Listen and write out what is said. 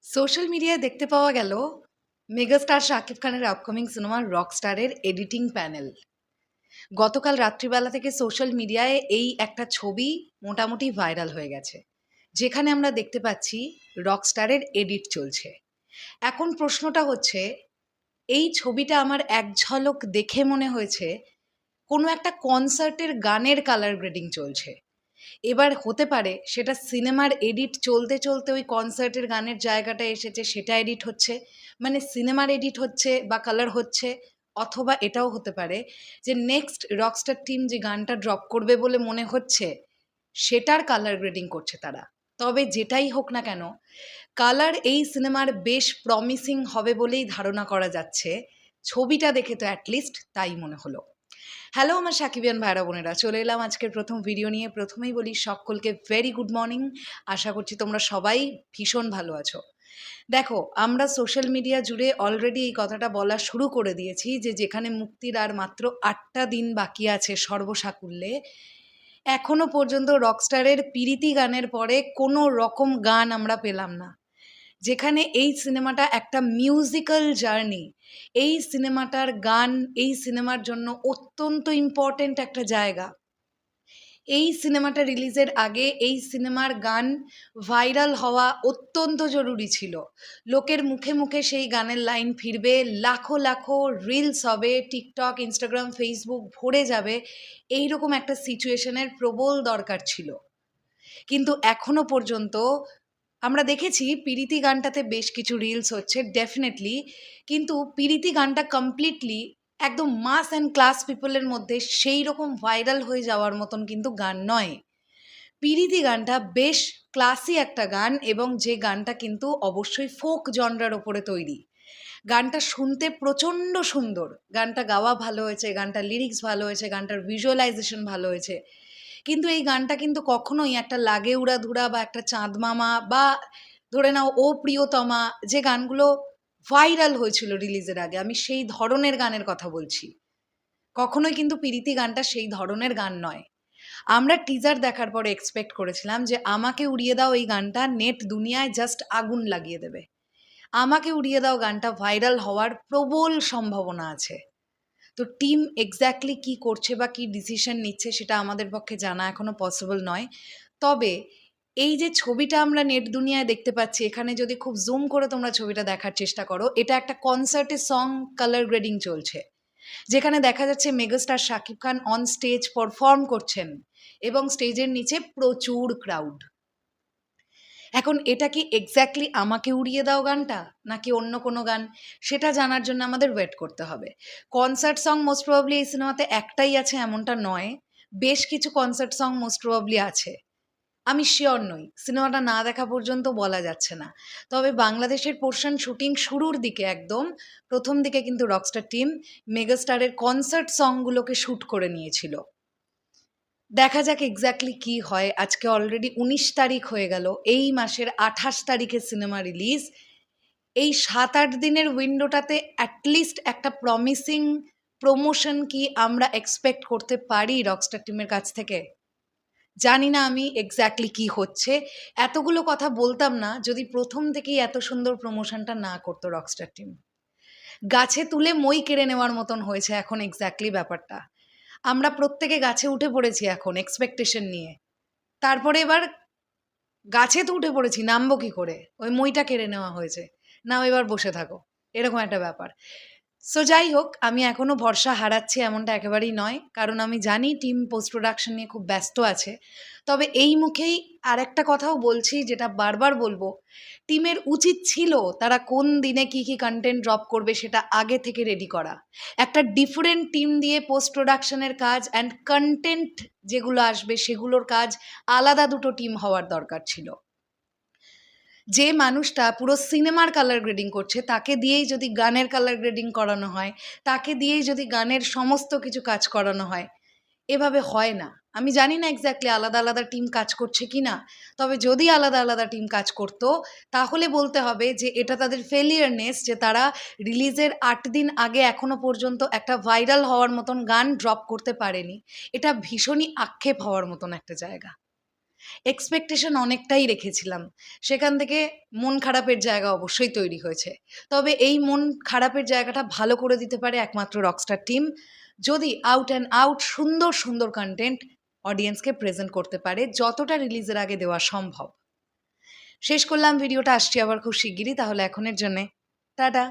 Social মিডিয়ায় দেখতে পাওয়া গেল মেগাস্টার শাকিব খানের আপকামিং সিনেমা রকস্টারের এডিটিং প্যানেল। গতকাল রাত্রিবেলা থেকে সোশ্যাল মিডিয়ায় এই একটা ছবি মোটামুটি ভাইরাল হয়ে গেছে, যেখানে আমরা দেখতে পাচ্ছি রকস্টারের এডিট চলছে। এখন প্রশ্নটা হচ্ছে, এই ছবিটা আমার এক ঝলক দেখে মনে হয়েছে কোনো একটা কনসার্টের গানের কালার গ্রেডিং চলছে। এবার হতে পারে সেটা সিনেমার এডিট চলতে চলতে ওই কনসার্টের গানের জায়গাটা এসেছে, সেটা এডিট হচ্ছে, মানে সিনেমার এডিট হচ্ছে বা কালার হচ্ছে। অথবা এটাও হতে পারে যে নেক্সট রকস্টার টিম যে গানটা ড্রপ করবে বলে মনে হচ্ছে সেটার কালার গ্রেডিং করছে তারা। তবে যেটাই হোক না কেন, কালার এই সিনেমার বেশ প্রমিসিং হবে বলেই ধারণা করা যাচ্ছে। ছবিটা দেখে তো অ্যাটলিস্ট তাই মনে হলো। হ্যালো আমার সাকিবিয়ান ভাইরা বোনেরা, চলে এলাম আজকের প্রথম ভিডিও নিয়ে। প্রথমেই বলি সকলকে ভেরি গুড মর্নিং। আশা করছি তোমরা সবাই ভীষণ ভালো আছো। দেখো, আমরা সোশ্যাল মিডিয়া জুড়ে অলরেডি এই কথাটা বলা শুরু করে দিয়েছি যে যেখানে মুক্তির আর মাত্র 8টা দিন বাকি আছে সর্বসাকুল্যে, এখনো পর্যন্ত রকস্টারের পিরিতি গানের পরে কোনো রকম গান আমরা পেলাম না। যেখানে এই সিনেমাটা একটা মিউজিক্যাল জার্নি, এই সিনেমাটার গান এই সিনেমার জন্য অত্যন্ত ইম্পর্ট্যান্ট একটা জায়গা। এই সিনেমাটা রিলিজের আগে এই সিনেমার গান ভাইরাল হওয়া অত্যন্ত জরুরি ছিল। লোকের মুখে মুখে সেই গানের লাইন ফিরবে, লাখো লাখো রিলস হবে, টিকটক, ইনস্টাগ্রাম, ফেসবুক ভরে যাবে, এই রকম একটা সিচুয়েশনের প্রবল দরকার ছিল। কিন্তু এখনো পর্যন্ত আমরা দেখেছি পিরিতি গানটাতে বেশ কিছু রিলস হচ্ছে ডেফিনেটলি, কিন্তু পিরিতি গানটা কমপ্লিটলি একদম মাস অ্যান্ড ক্লাস পিপলের মধ্যে সেই রকম ভাইরাল হয়ে যাওয়ার মতন কিন্তু গান নয়। পিরিতি গানটা বেশ ক্লাসি একটা গান, এবং যে গানটা কিন্তু অবশ্যই ফোক জনরার ওপরে তৈরি। গানটা শুনতে প্রচণ্ড সুন্দর, গানটা গাওয়া ভালো হয়েছে, গানটার লিরিক্স ভালো হয়েছে, গানটার ভিজুয়ালাইজেশন ভালো হয়েছে। কিন্তু এই গানটা কিন্তু কখনোই একটা লাগে উড়াধুরা বা একটা চাঁদ মামা বা ধরে নাও ও প্রিয়তমা, যে গানগুলো ভাইরাল হয়েছিল রিলিজের আগে, আমি সেই ধরনের গানের কথা বলছি। কখনোই কিন্তু পিরিতি গানটা সেই ধরনের গান নয়। আমরা টিজার দেখার পরে এক্সপেক্ট করেছিলাম যে আমাকে উড়িয়ে দাও এই গানটা নেট দুনিয়ায় জাস্ট আগুন লাগিয়ে দেবে, আমাকে উড়িয়ে দাও গানটা ভাইরাল হওয়ার প্রবল সম্ভাবনা আছে। তো টিম এক্স্যাক্টলি কী করছে বা কী ডিসিশন নিচ্ছে সেটা আমাদের পক্ষে জানা এখনও পসিবল নয়। তবে এই যে ছবিটা আমরা নেট দুনিয়ায় দেখতে পাচ্ছি, এখানে যদি খুব জুম করে তোমরা ছবিটা দেখার চেষ্টা করো, এটা একটা কনসার্টের সং কালার গ্রেডিং চলছে, যেখানে দেখা যাচ্ছে megastar Shakib Khan on stage perform করছেন এবং স্টেজের নিচে প্রচুর ক্রাউড। এখন এটা কি এক্স্যাক্টলি আমাকে উড়িয়ে দাও গানটা নাকি অন্য কোনো গান, সেটা জানার জন্য আমাদের ওয়েট করতে হবে। কনসার্ট সং মোস্ট প্রবাবলি এই সিনেমাতে একটাই আছে এমনটা নয়, বেশ কিছু কনসার্ট সং মোস্ট প্রবাবলি আছে। আমি শিওর নই, সিনেমাটা না দেখা পর্যন্ত বলা যাচ্ছে না। তবে বাংলাদেশের পোর্শন শুটিং শুরুর দিকে, একদম প্রথম দিকে কিন্তু রকস্টার টিম মেগাস্টারের কনসার্ট সংগুলোকে শ্যুট করে নিয়েছিল। দেখা যাক এক্স্যাক্টলি কি হয়। আজকে অলরেডি 19 তারিখ হয়ে গেল, এই মাসের 28 তারিখে সিনেমা রিলিজ। এই 7-8 দিনের উইন্ডোটাতে অ্যাটলিস্ট একটা প্রমিসিং প্রমোশন কি আমরা এক্সপেক্ট করতে পারি রকস্টার টিমের কাছ থেকে? জানি না আমি এক্স্যাক্টলি কি হচ্ছে। এতগুলো কথা বলতাম না যদি প্রথম থেকেই এত সুন্দর প্রমোশনটা না করতো রকস্টার টিম। গাছে তুলে মই কেড়ে নেওয়ার মতন হয়েছে এখন এক্স্যাক্টলি ব্যাপারটা। আমরা প্রত্যেকে গাছে উঠে পড়েছি এখন এক্সপেকটেশন নিয়ে। তারপরে এবার গাছে তো উঠে পড়েছি, নামবো কি করে? ওই মইটা কেড়ে নেওয়া হয়েছে। নাও এবার বসে থাকো। এরকম একটা ব্যাপার। সো যাই হোক, আমি এখনো ভরসা হারাচ্ছি এমনটা একেবারেই নয়। কারণ আমি জানি টিম পোস্ট প্রোডাকশন নিয়ে খুব ব্যস্ত আছে। তবে এই মুখেই আরেকটা কথাও বলছি, যেটা বারবার বলবো, টিমের উচিত ছিল তারা কোন দিনে কি কি কনটেন্ট ড্রপ করবে সেটা আগে থেকে রেডি করা। একটা ডিফারেন্ট টিম দিয়ে পোস্ট প্রোডাকশনের কাজ অ্যান্ড কনটেন্ট যেগুলো আসবে সেগুলোর কাজ আলাদা দুটো টিম হওয়ার দরকার ছিল। যে মানুষটা পুরো সিনেমার কালার গ্রেডিং করছে তাকে দিয়েই যদি গানের কালার গ্রেডিং করানো হয়, তাকে দিয়েই যদি গানের সমস্ত কিছু কাজ করানো হয়, এভাবে হয় না। আমি জানি না এক্স্যাক্টলি আলাদা আলাদা টিম কাজ করছে কি না, তবে যদি আলাদা আলাদা টিম কাজ করতো তাহলে বলতে হবে যে এটা তাদের ফেলিয়ারনেস, যে তারা রিলিজের 8 দিন আগে এখনো পর্যন্ত একটা ভাইরাল হওয়ার মতন গান ড্রপ করতে পারেনি। এটা ভীষণই আক্ষেপ হওয়ার মতন একটা জায়গা। এক্সপেকটেশন অনেকটাই রেখেছিলাম। সেখান থেকে মন খারাপের জায়গা অবশ্যই তৈরি হয়েছে। তবে এই মন খারাপের জায়গাটা ভালো করে দিতে পারে একমাত্র রকস্টার টিম, যদি আউট অ্যান্ড আউট সুন্দর, সুন্দর কনটেন্ট অডিয়েন্সকে প্রেজেন্ট করতে পারে, যতটা রিলিজের আগে দেওয়া সম্ভব। শেষ করলাম ভিডিওটা, আসছি আবার খুব শিগগিরই। তাহলে এখনের জন্যে টাটা।